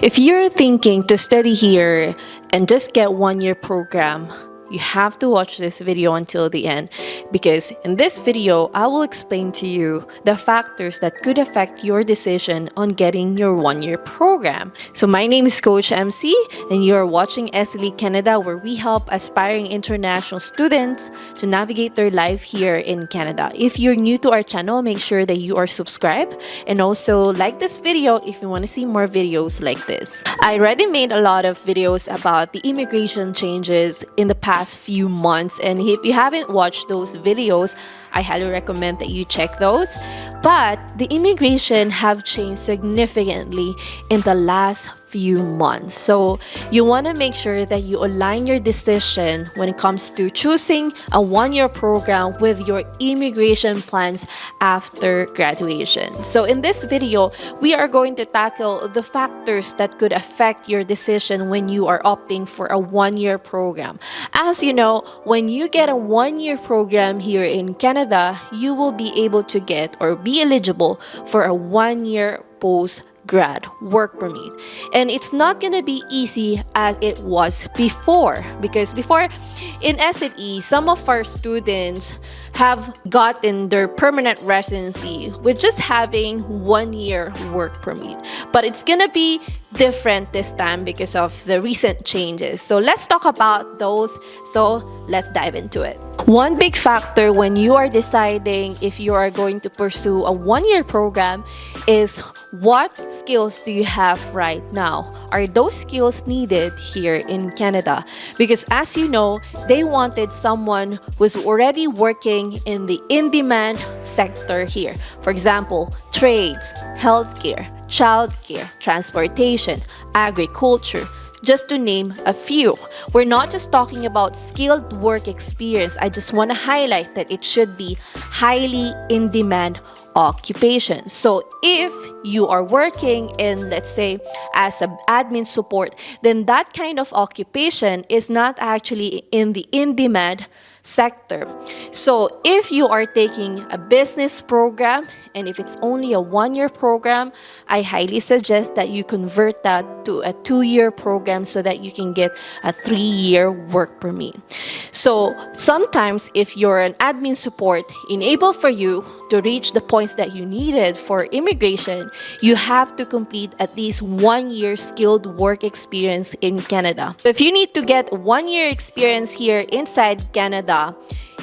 If you're thinking to study here and just get 1 year program, you have to watch this video until the end, because in this video I will explain to you the factors that could affect your decision on getting your 1 year program. So my name is Coach MC and you're watching SLE Canada, where we help aspiring international students to navigate their life here in Canada. If you're new to our channel, make sure that you are subscribed and also like this video if you want to see more videos like this. I already made a lot of videos about the immigration changes in the past few months, and if you haven't watched those videos, I highly recommend that you check those. But the immigration have changed significantly in the last few months, so you want to make sure that you align your decision when it comes to choosing a 1 year program with your immigration plans after graduation. So in this video, we are going to tackle the factors that could affect your decision when you are opting for a 1 year program. As you know, when you get a 1 year program here in Canada, you will be able to get or be eligible for a 1 year post-grad work permit. And it's not gonna be easy as it was before, because before in SLE, some of our students have gotten their permanent residency with just having 1 year work permit. But it's gonna be different this time because of the recent changes. So let's talk about those. So let's dive into it. One big factor when you are deciding if you are going to pursue a 1 year program is what skills do you have right now? Are those skills needed here in Canada? Because as you know, they wanted someone who's already working in the in-demand sector here. For example, trades, healthcare, childcare, transportation, agriculture, just to name a few. We're not just talking about skilled work experience. I just want to highlight that it should be highly in-demand occupation. So if you are working in, let's say, as an admin support, then that kind of occupation is not actually in the in-demand sector. So if you are taking a business program, and if it's only a 1 year program, I highly suggest that you convert that to a 2 year program so that you can get a 3 year work permit. So sometimes if you're an admin support, enable for you to reach the points that you needed for immigration, you have to complete at least 1 year skilled work experience in Canada. If you need to get 1 year experience here inside Canada,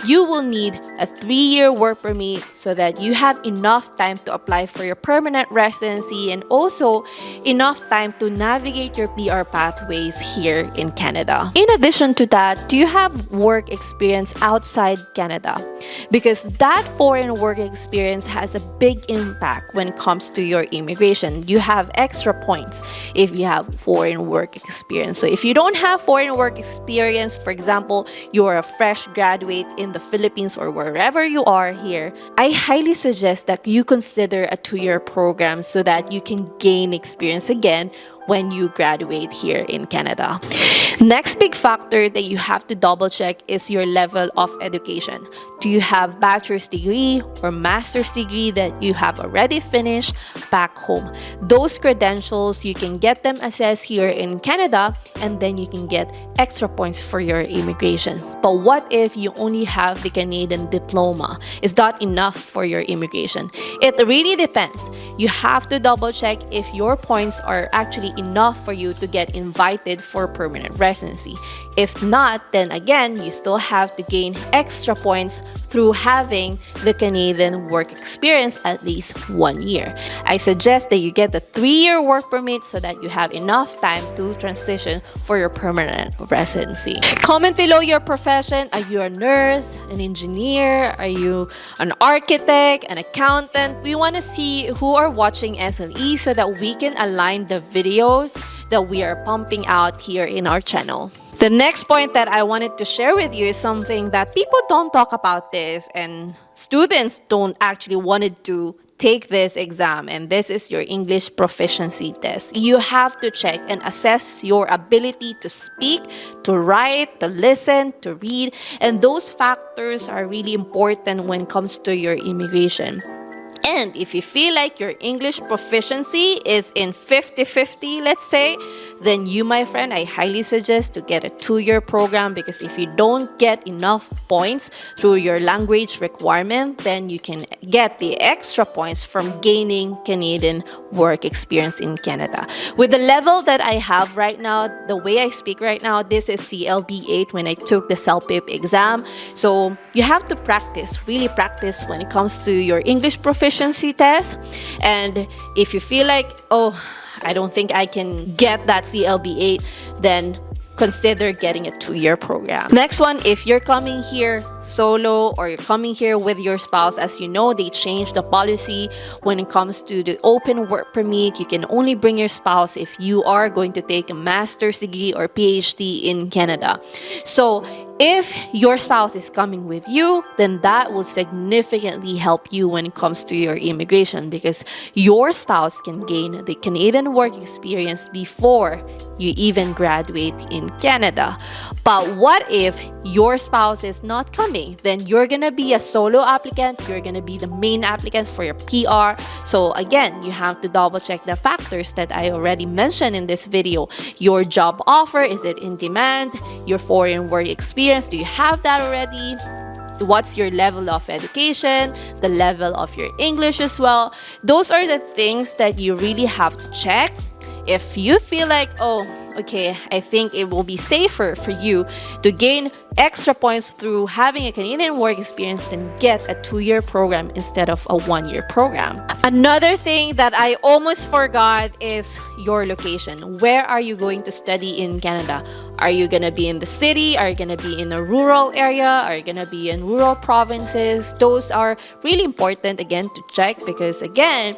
you will need a 3 year work permit so that you have enough time to apply for your permanent residency and also enough time to navigate your PR pathways here in Canada. In addition to that, do you have work experience outside Canada? Because that foreign work experience has a big impact when it comes to your immigration. You have extra points if you have foreign work experience. So if you don't have foreign work experience, for example, you're a fresh graduate in the Philippines or wherever you are here, I highly suggest that you consider a 2 year program so that you can gain experience again when you graduate here in Canada. Next big factor that you have to double check is your level of education. Do you have bachelor's degree or master's degree that you have already finished back home? Those credentials, you can get them assessed here in Canada and then you can get extra points for your immigration. But what if you only have the Canadian diploma? Is that enough for your immigration? It really depends. You have to double check if your points are actually enough for you to get invited for permanent residency. If not, then again, you still have to gain extra points through having the Canadian work experience at least 1 year. I suggest that you get the 3 year work permit so that you have enough time to transition for your permanent residency. Comment below your profession. Are you a nurse, an engineer? Are you an architect, an accountant? We want to see who are watching SLE so that we can align the videos that we are pumping out here in our channel. The next point that I wanted to share with you is something that people don't talk about this, and students don't actually wanted to take this exam, and this is your English proficiency test. You have to check and assess your ability to speak, to write, to listen, to read, and those factors are really important when it comes to your immigration. And if you feel like your English proficiency is in 50-50, let's say, then you, my friend, I highly suggest to get a 2-year program, because if you don't get enough points through your language requirement, then you can get the extra points from gaining Canadian work experience in Canada. With the level that I have right now, the way I speak right now, this is CLB 8 when I took the CELPIP exam. So you have to practice, really practice when it comes to your English proficiency test. And if you feel like, oh, I don't think I can get that CLB 8, then consider getting a 2-year program. Next one, if you're coming here solo or you're coming here with your spouse, as you know, they changed the policy when it comes to the open work permit. You can only bring your spouse if you are going to take a master's degree or PhD in Canada. So if your spouse is coming with you, then that will significantly help you when it comes to your immigration, because your spouse can gain the Canadian work experience before you even graduate in Canada. But what if your spouse is not coming? Then you're gonna be a solo applicant, you're gonna be the main applicant for your PR. So again, you have to double check the factors that I already mentioned in this video. Your job offer, is it in demand? Your foreign work experience, do you have that already? What's your level of education, the level of your English as well? Those are the things that you really have to check. If you feel like, oh, okay, I think it will be safer for you to gain extra points through having a Canadian work experience, then get a 2-year program instead of a 1-year program. Another thing that I almost forgot is your location. Where are you going to study in Canada? Are you going to be in the city? Are you going to be in a rural area? Are you going to be in rural provinces? Those are really important, again, to check, because again,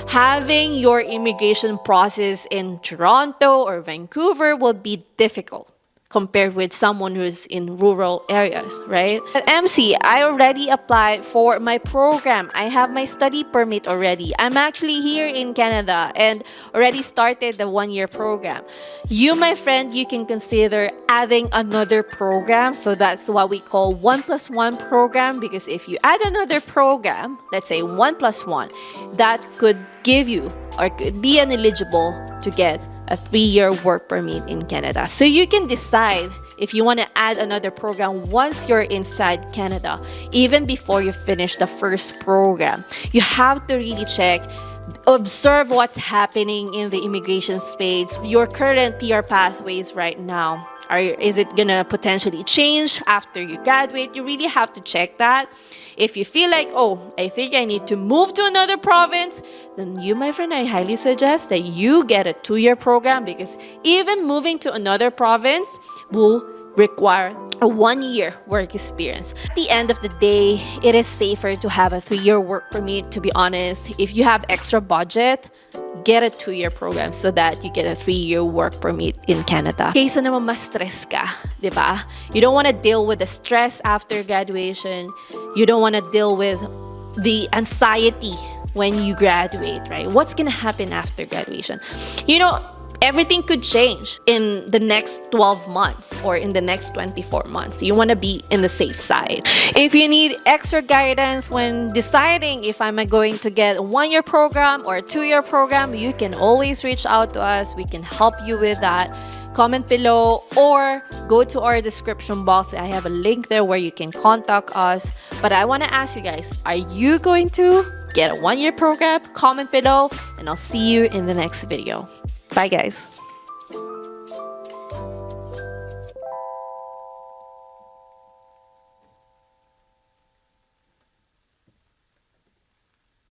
having your immigration process in Toronto or Vancouver will be difficult compared with someone who's in rural areas, right? At MC, I already applied for my program. I have my study permit already. I'm actually here in Canada and already started the 1-year program. You, my friend, you can consider adding another program. So that's what we call 1+1 program, because if you add another program, let's say 1+1, that could give you or could be ineligible to get a 3-year work permit in Canada. So you can decide if you want to add another program once you're inside Canada, even before you finish the first program. You have to really check, observe what's happening in the immigration space, your current PR pathways right now. Is it gonna potentially change after you graduate? You really have to check that. If you feel like, oh, I think I need to move to another province, then you, my friend, I highly suggest that you get a 2-year program, because even moving to another province will require a 1-year work experience. At the end of the day, it is safer to have a 3-year work permit, to be honest. If you have extra budget, get a 2-year program so that you get a 3-year work permit in Canada. Kaysa naman ma-stress ka, di ba? You don't want to deal with the stress after graduation. You don't want to deal with the anxiety when you graduate, right? What's gonna happen after graduation? You know, everything could change in the next 12 months or in the next 24 months. You want to be in the safe side. If you need extra guidance when deciding if I'm going to get a 1-year program or a 2-year program, you can always reach out to us. We can help you with that. Comment below or go to our description box. I have a link there where you can contact us. But I want to ask you guys, are you going to get a 1-year program? Comment below and I'll see you in the next video. Bye guys.